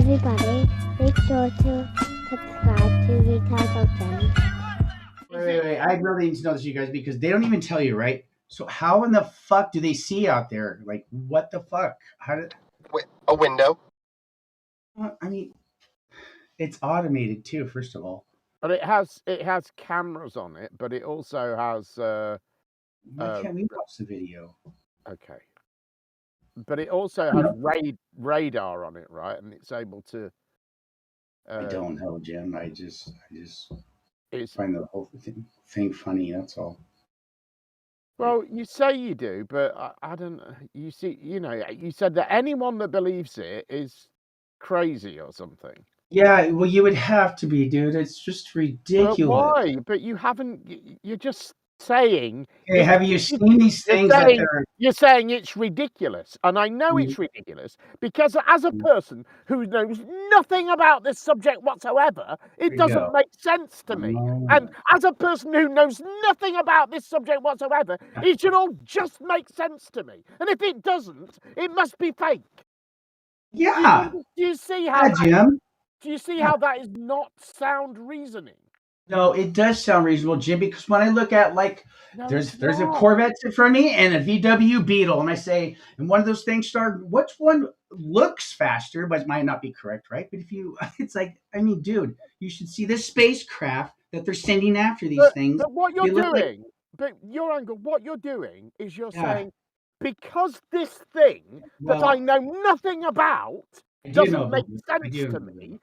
everybody, make sure to subscribe to Ricardo Gems. Wait. I really need to know this, you guys, because they don't even tell you, right? So how in the fuck do they see out there? Like, what the fuck? How did? A window. I mean, it's automated too. First of all, But it has cameras on it, but it also has. why can't we watch the video? Okay. But it also has radar on it, right? And it's able to. I don't know, Jim. I just It's find the whole thing funny. That's all. well, you say you do, but I don't. You see, you said that anyone that believes it is crazy or something. Yeah, well, you would have to be, dude. It's just ridiculous. But why? But you haven't. You're just saying. Hey, have you seen these things that they're? You're saying it's ridiculous, and I know it's ridiculous because as a person who knows nothing about this subject whatsoever, it doesn't make sense to me. And as a person who knows nothing about this subject whatsoever, it should all just make sense to me. And if it doesn't, it must be fake. Yeah. Do you see how? Jim. Do you see how that is not sound reasoning? No, it does sound reasonable, Jim, because when I look at there's a Corvette in front of me and a VW Beetle, and I say, and one of those things which one looks faster, but might not be correct, right? But it's like, I mean, dude, you should see this spacecraft that they're sending after these things. But what you're doing, your angle, what you're doing is you're saying, because this thing that I know nothing about doesn't make sense to me.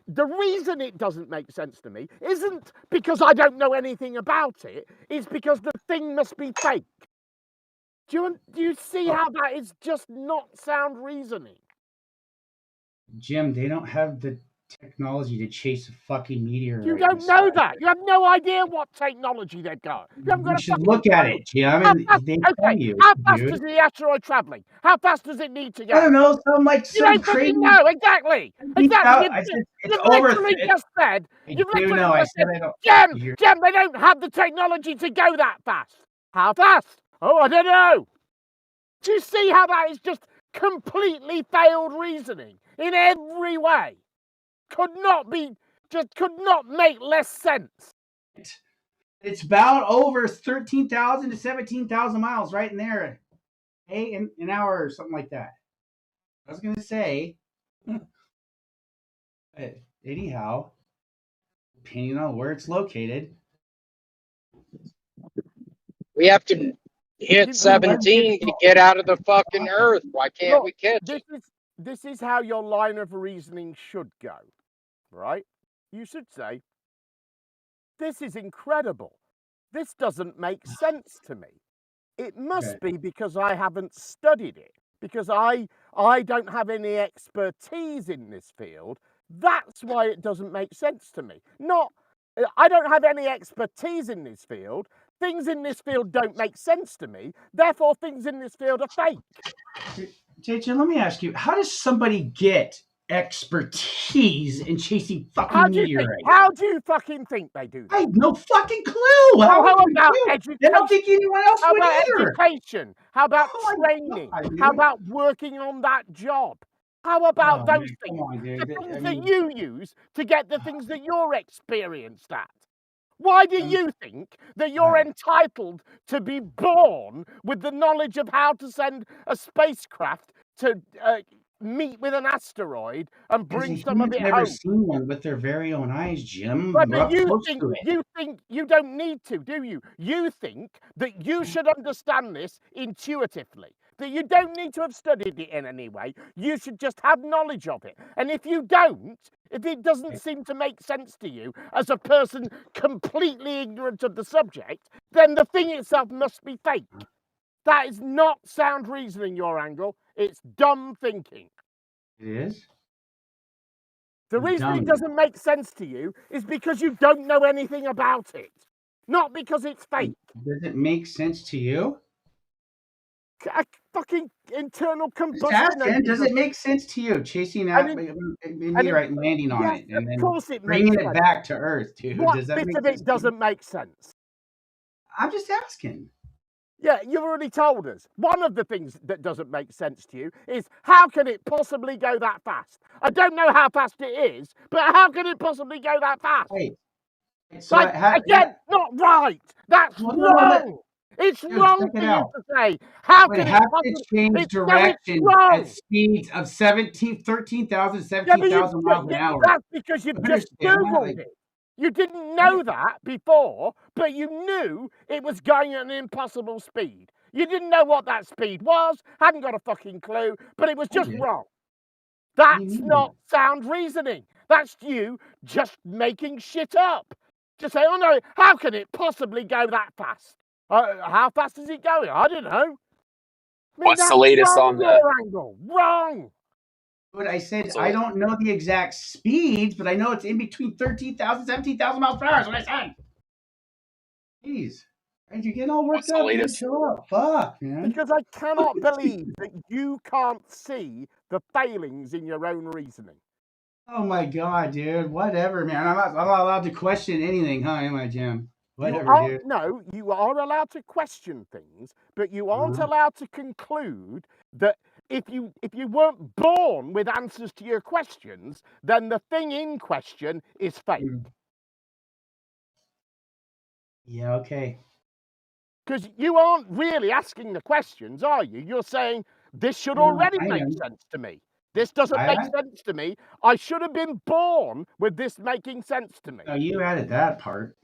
The reason it doesn't make sense to me isn't because I don't know anything about it. It's because the thing must be fake. Do you see how that is just not sound reasoning? Jim, they don't have the technology to chase a fucking meteor. You don't know that. You have no idea what technology they've got. You haven't got you should look at it, Jim. They tell you. How fast is the asteroid traveling? How fast does it need to go? I don't know. You don't fucking know. Exactly. You've literally just said. Jim, they don't have the technology to go that fast. How fast? Oh, I don't know. Do you see how that is just completely failed reasoning in every way? Could not make less sense. It's about over 13,000 to 17,000 miles right in there. An hour or something like that. I was going to say, anyhow, depending on where it's located. We have to hit 17 to get out of the fucking earth. Why can't we catch it? This is how your line of reasoning should go, right? You should say, this is incredible. This doesn't make sense to me. It must be because I haven't studied it, because I don't have any expertise in this field. That's why it doesn't make sense to me. I don't have any expertise in this field. Things in this field don't make sense to me. Therefore, things in this field are fake. JJ, let me ask you, how does somebody get expertise in chasing fucking meteorites? How do you fucking think they do that? I have no fucking clue. How about education? I don't think anyone else would either. Education? How about training? How about working on that job? How about those things? The things that you use to get the things that you're experienced at. Why do you think that you're entitled to be born with the knowledge of how to send a spacecraft to meet with an asteroid and bring some of it home? Never seen one with their very own eyes, Jim. But you think you don't need to, do you? You think that you should understand this intuitively, that you don't need to have studied it in any way. You should just have knowledge of it. And if you don't, if it doesn't seem to make sense to you as a person completely ignorant of the subject, then the thing itself must be fake. That is not sound reasoning, your angle. It's dumb thinking. It is? The reason it doesn't make sense to you is because you don't know anything about it. Not because it's fake. Does it make sense to you? A fucking internal combustion engine. Does it make sense to you chasing out a meteorite and landing on it and then bringing it back to Earth, dude? What bit of it doesn't make sense? I'm just asking. Yeah, you've already told us. One of the things that doesn't make sense to you is how can it possibly go that fast? I don't know how fast it is, but how can it possibly go that fast? Wait. So Like, I had again, not right. That's well, no, wrong. It's dude, wrong check for it you out. to say, how Wait, can it have to possibly? change It's no, it's direction at wrong. speeds of 13,000, Yeah, but 17,000 miles an hour. that's because you've just Understand that? Googled Like, it. You didn't I, know that before, but you knew it was going at an impossible speed. You didn't know what that speed was, hadn't got a fucking clue, but it was I just did. wrong. What do you That's mean? not sound reasoning. That's you just making shit up. Just say, oh no, how can it possibly go that fast? How fast is it going? I don't know. I mean, What's the that's latest wrong, on the? your angle. Wrong. But I said What's the I late, don't know the exact speeds, but I know it's in between 13,000, 17,000 miles per hour. That's what I said. Jeez. And you're getting all worked what's the up, dude. latest? Chill out. Fuck, man. Because I cannot believe that you can't see the failings in your own reasoning. Oh my god, dude. Whatever, man. I'm not allowed to question anything, huh? Am I, Jim? Whatever, dude. No, you are allowed to question things, but you aren't Uh-huh. allowed to conclude that if you weren't born with answers to your questions, then the thing in question is fake. Yeah, okay. Because you aren't really asking the questions, are you? You're saying this should already I make am. sense to me. This doesn't make sense to me. I should have been born with this making sense to me. No, you added that part.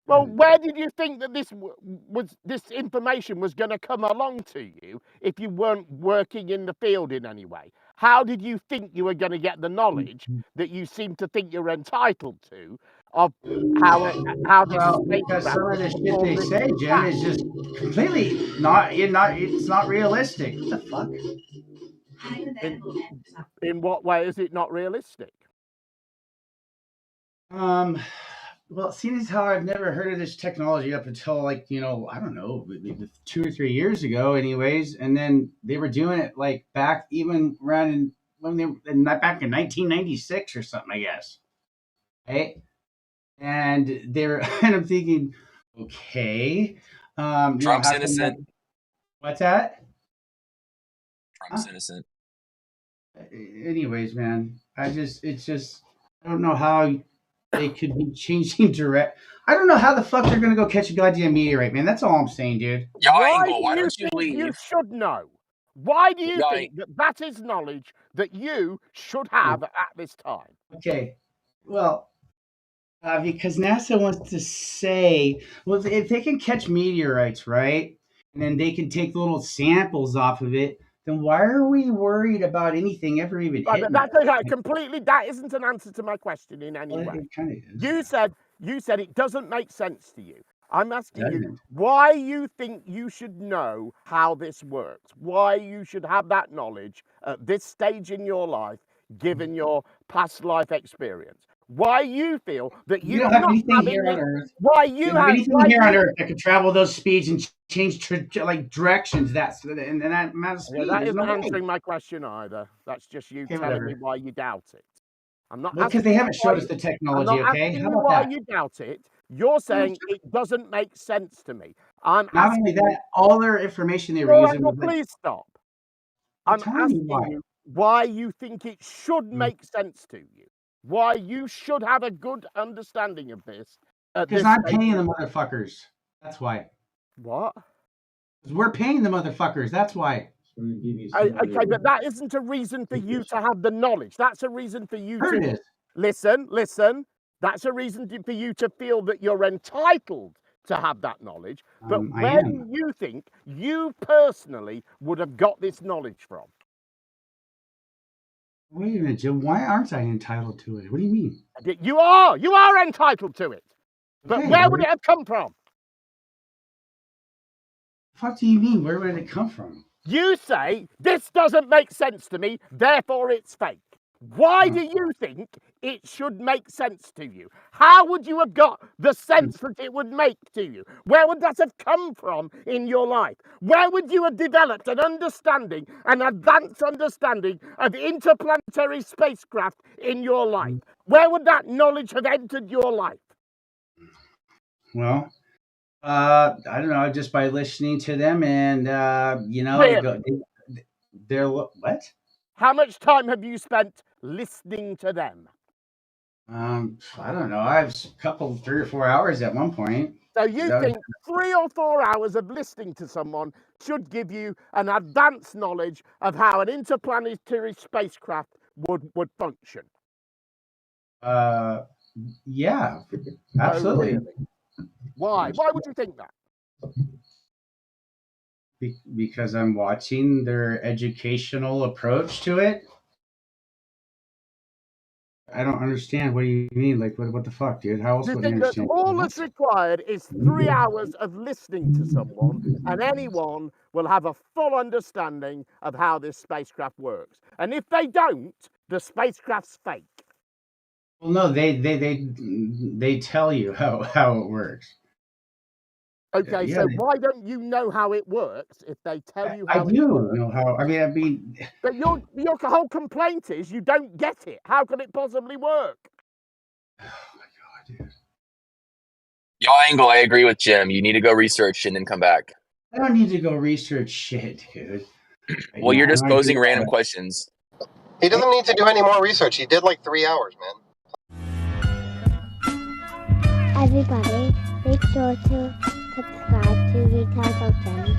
Well, where did you think that this information was going to come along to you if you weren't working in the field in any way? How did you think you were going to get the knowledge that you seem to think you're entitled to of how this Well, because spacecraft some of the shit performed they this say, Jim, task? is just completely it's not realistic. What the fuck? In what way is it not realistic? Well, seeing as how I've never heard of this technology up until like, I don't know, 2 or 3 years ago, anyways, and then they were doing it like back even around back in 1996 or something, I guess. Right? And they're and I'm thinking, okay, Trump's how come that? innocent. What's that? Trump's innocent. Anyways, man, it's just I don't know how they could be changing direct. I don't know how the fuck they're gonna go catch a goddamn meteorite, man. That's all I'm saying, dude. Why Angle, do why you don't you think you leave? should know? Why do you Y'all think that is knowledge that you should have at this time? Okay, well, because NASA wants to say, well, if they can catch meteorites, right, and then they can take little samples off of it, then why are we worried about anything ever even Right, hitting us? that's okay, completely. That isn't an answer to my question in any Well, way. it kind of is. You said it doesn't make sense to you. I'm asking you Doesn't. why you think you should know how this works. Why you should have that knowledge at this stage in your life, given your past life experience. Why you feel that You you don't have not anything having here on this. Earth. Why You you don't have have. anything Why here on you. Earth that could travel those speeds and change like directions. And that amount of Yeah, speed. that There's isn't no way. answering my question either. That's just you Okay, telling me whatever. why you doubt it. I'm not Well, because asking they you haven't why. showed us the I'm technology. not Okay, asking how you about why that? you doubt it. You're saying it doesn't make sense to me. I'm Not only asking you. that, all their information they were All right, using well, was like, please stop. I'm I'm telling you asking why. you why you think it should Mm. make sense to you. Why you should have a good understanding of this at Because this I'm stage. paying the motherfuckers. That's why. What? Because we're paying the motherfuckers. That's why. Okay, but that isn't a reason for you to have the knowledge. That's a reason for you Sure to it is. listen. That's a reason for you to feel that you're entitled to have that knowledge. But I where am. do you think you personally would have got this knowledge from? Wait a minute, Jim. Why aren't I entitled to it? What do you mean? You are entitled to it. But Okay, where would it have come from? the fuck do you mean? Where would it come from? You say, this doesn't make sense to me, therefore it's fake. Why do you think it should make sense to you? How would you have got the sense that it would make to you? Where would that have come from in your life? Where would you have developed an understanding, an advanced understanding of interplanetary spacecraft in your life? Where would that knowledge have entered your life? Well, I don't know, just by listening to them and they're what? How much time have you spent listening to them? I don't know. I have a couple, 3 or 4 hours at one point. So you think 3 or 4 hours of listening to someone should give you an advanced knowledge of how an interplanetary spacecraft would function? Yeah, absolutely. Oh, really? Why? Why would you think that? Because I'm watching their educational approach to it. I don't understand. What do you mean? Like, what the fuck, dude? How else You would I think that understand? all that's required is 3 hours of listening to someone, and anyone will have a full understanding of how this spacecraft works. And if they don't, the spacecraft's fake. Well, no, they tell you how it works. Okay, Yeah, so why don't you know how it works if they tell you how I it do works? know how. I mean, But your whole complaint is you don't get it. How can it possibly work? oh my god, dude. Y'all angle, I agree with Jim. You need to go research and then come back. I don't need to go research shit, dude. Right Well, you're now. just posing random questions. He doesn't need to do any more research. He did like 3 hours, man. Everybody, make sure to subscribe to Retail Sultan.